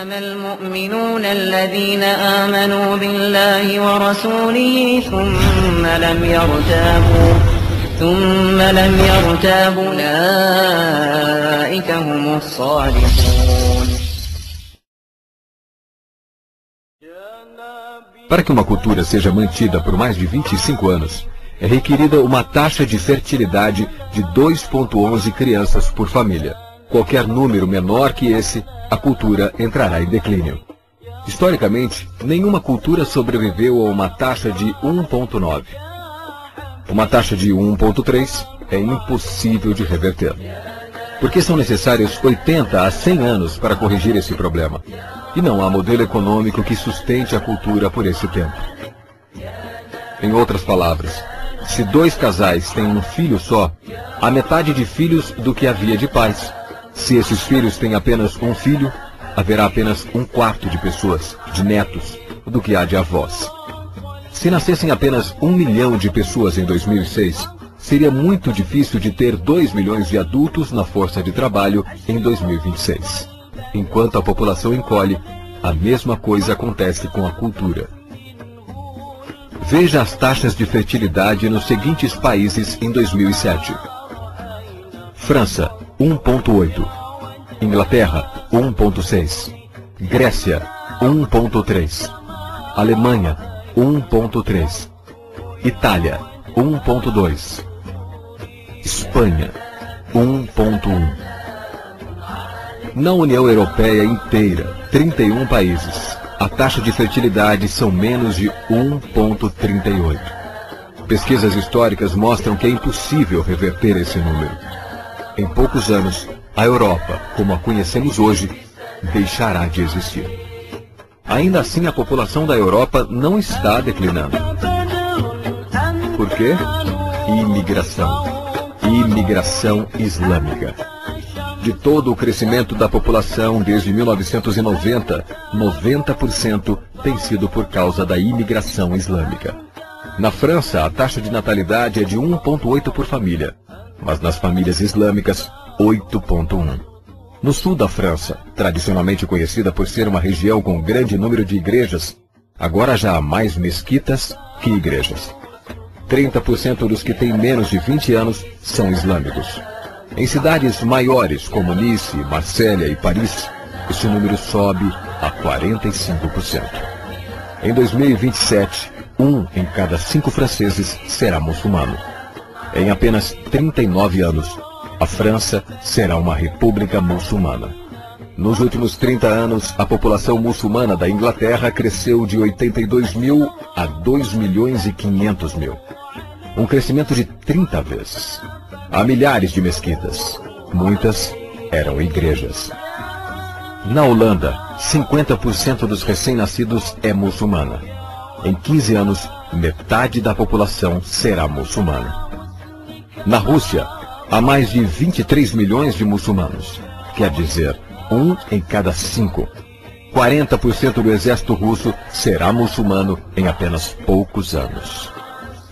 إنما المؤمنون الذين آمنوا بالله ورسوله ثم لم يرتابوا أولئك هم الصادقون. Para que uma cultura seja mantida por mais de 25 anos, é requerida uma taxa de fertilidade de 2,11 crianças por família. Qualquer número menor que esse, a cultura entrará em declínio. Historicamente, nenhuma cultura sobreviveu a uma taxa de 1,9. Uma taxa de 1,3 é impossível de reverter. Porque são necessários 80 a 100 anos para corrigir esse problema. E não há modelo econômico que sustente a cultura por esse tempo. Em outras palavras, se 2 casais têm um filho só, há metade de filhos do que havia de pais. Se esses filhos têm apenas um filho, haverá apenas 1/4 de pessoas, de netos, do que há de avós. Se nascessem apenas 1 milhão de pessoas em 2006, seria muito difícil de ter 2 milhões de adultos na força de trabalho em 2026. Enquanto a população encolhe, a mesma coisa acontece com a cultura. Veja as taxas de fertilidade nos seguintes países em 2007. França, 1,8. Inglaterra, 1,6. Grécia, 1,3. Alemanha, 1,3. Itália, 1,2. Espanha, 1,1. Na União Europeia inteira, 31 países, a taxa de fertilidade são menos de 1,38. Pesquisas históricas mostram que é impossível reverter esse número. Em poucos anos, a Europa, como a conhecemos hoje, deixará de existir. Ainda assim, a população da Europa não está declinando. Por quê? Imigração. Imigração islâmica. De todo o crescimento da população desde 1990, 90% tem sido por causa da imigração islâmica. Na França, a taxa de natalidade é de 1,8 por família, mas nas famílias islâmicas, 8,1. No sul da França, tradicionalmente conhecida por ser uma região com grande número de igrejas, agora já há mais mesquitas que igrejas. 30% dos que têm menos de 20 anos são islâmicos. Em cidades maiores como Nice, Marsella e Paris, esse número sobe a 45%. Em 2027, 1 em cada 5 franceses será muçulmano. Em apenas 39 anos, a França será uma república muçulmana. Nos últimos 30 anos, a população muçulmana da Inglaterra cresceu de 82 mil a 2.500.000. Um crescimento de 30 vezes. Há milhares de mesquitas. Muitas eram igrejas. Na Holanda, 50% dos recém-nascidos é muçulmana. Em 15 anos, metade da população será muçulmana. Na Rússia, há mais de 23 milhões de muçulmanos. Quer dizer, 1 em cada 5. 40% do exército russo será muçulmano em apenas poucos anos.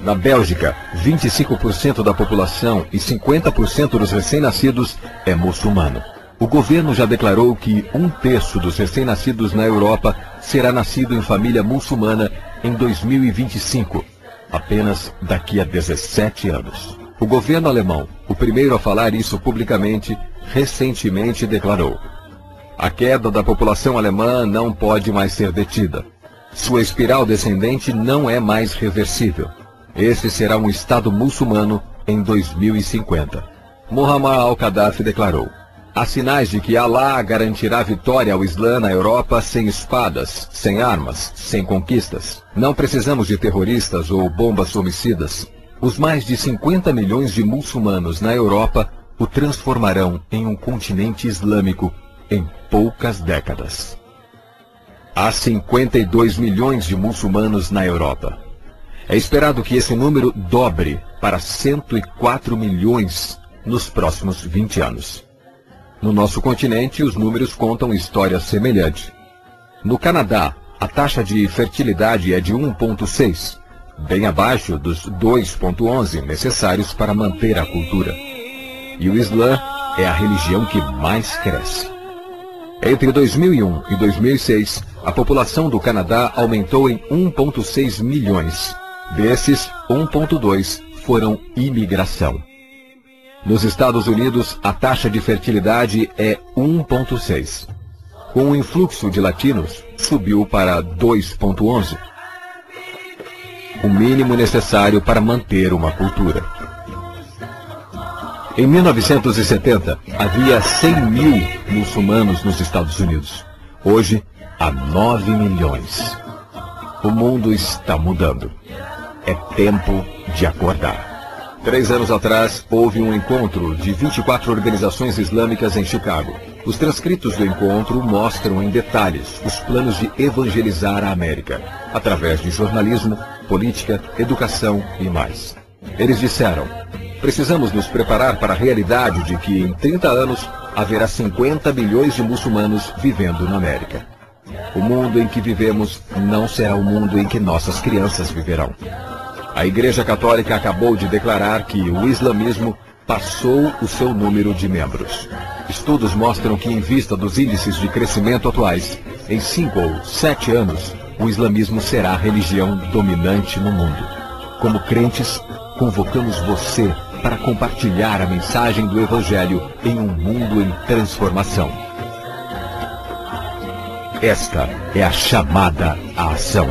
Na Bélgica, 25% da população e 50% dos recém-nascidos é muçulmano. O governo já declarou que 1/3 dos recém-nascidos na Europa será nascido em família muçulmana em 2025, apenas daqui a 17 anos. O governo alemão, o primeiro a falar isso publicamente, recentemente declarou: a queda da população alemã não pode mais ser detida. Sua espiral descendente não é mais reversível. Esse será um Estado muçulmano em 2050. Muammar al-Gaddafi declarou: há sinais de que Alá garantirá vitória ao Islã na Europa sem espadas, sem armas, sem conquistas. Não precisamos de terroristas ou bombas homicidas. Os mais de 50 milhões de muçulmanos na Europa o transformarão em um continente islâmico em poucas décadas. Há 52 milhões de muçulmanos na Europa. É esperado que esse número dobre para 104 milhões nos próximos 20 anos. No nosso continente, os números contam história semelhante. No Canadá, a taxa de fertilidade é de 1,6, bem abaixo dos 2,11 necessários para manter a cultura. E o Islã é a religião que mais cresce. Entre 2001 e 2006, a população do Canadá aumentou em 1,6 milhões. Desses, 1,2 foram imigração. Nos Estados Unidos, a taxa de fertilidade é 1,6. Com o influxo de latinos, subiu para 2,11. O mínimo necessário para manter uma cultura. Em 1970, havia 100 mil muçulmanos nos Estados Unidos. Hoje, há 9 milhões. O mundo está mudando. É tempo de acordar. 3 anos atrás, houve um encontro de 24 organizações islâmicas em Chicago. Os transcritos do encontro mostram em detalhes os planos de evangelizar a América, através de jornalismo, política, educação e mais. Eles disseram: precisamos nos preparar para a realidade de que em 30 anos haverá 50 milhões de muçulmanos vivendo na América. O mundo em que vivemos não será o mundo em que nossas crianças viverão. A Igreja Católica acabou de declarar que o islamismo passou o seu número de membros. Estudos mostram que, em vista dos índices de crescimento atuais, em 5 ou 7 anos, o islamismo será a religião dominante no mundo. Como crentes, convocamos você para compartilhar a mensagem do Evangelho em um mundo em transformação. Esta é a chamada à ação.